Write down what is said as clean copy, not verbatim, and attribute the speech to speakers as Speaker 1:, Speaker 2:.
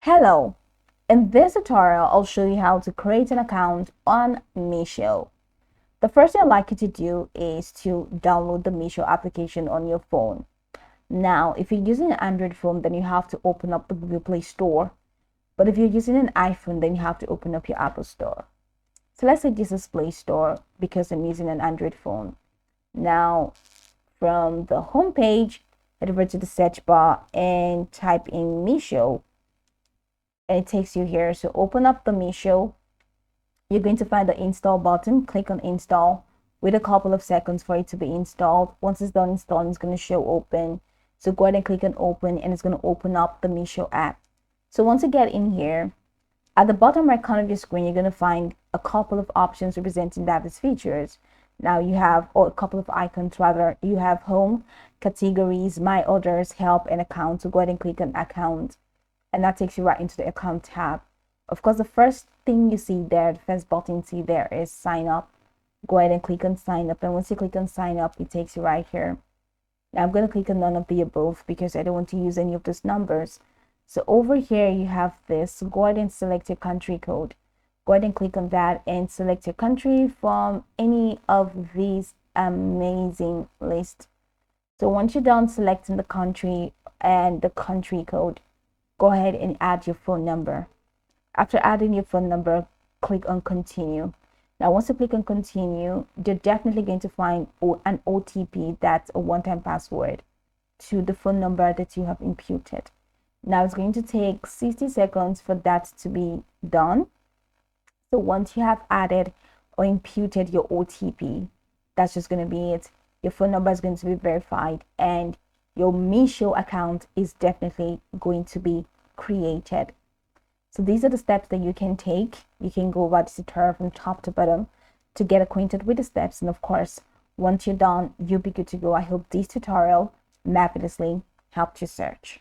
Speaker 1: Hello, in this tutorial I'll show you how to create an account on Meesho. The first thing I'd like you to do is to download the Meesho application on your phone. Now, if you're using an Android phone, then you have to open up the Google Play Store. But if you're using an iPhone, then you have to open up your Apple Store. So let's say this is Play Store because I'm using an Android phone. Now, from the home page, head over to the search bar and type in Meesho. And it takes you here. So open up the Meesho. You're going to find the install button. Click on install. Wait a couple of seconds for it to be installed. Once it's done installing, it's going to show open. So go ahead and click on open, and it's going to open up the Meesho app. So once you get in here, at the bottom right corner of your screen, you're going to find a couple of options representing diverse features. Now you have, or a couple of icons rather. You have home, categories, my orders, help, and account. So go ahead and click on account, and that takes you right into the account tab. Of course, the first thing you see there, the first button you see there is sign up. Go ahead and click on sign up, and once you click on sign up, it takes you right here. Now I'm going to click on none of the above because I don't want to use any of those numbers. So over here you have this. So go ahead and select your country code. Go ahead and click on that and select your country from any of these amazing lists. So once you're done selecting the country and the country code, go ahead and add your phone number. After adding your phone number, click on continue. Now, once you click on continue, you're definitely going to find an OTP, that's a one-time password, to the phone number that you have imputed. Now, it's going to take 60 seconds for that to be done. So once you have added or imputed your OTP, that's just going to be it. Your phone number is going to be verified, and your Meesho account is definitely going to be created. So these are the steps that you can take. You can go over this tutorial from top to bottom to get acquainted with the steps. And of course, once you're done, you'll be good to go. I hope this tutorial marvelously helped you search.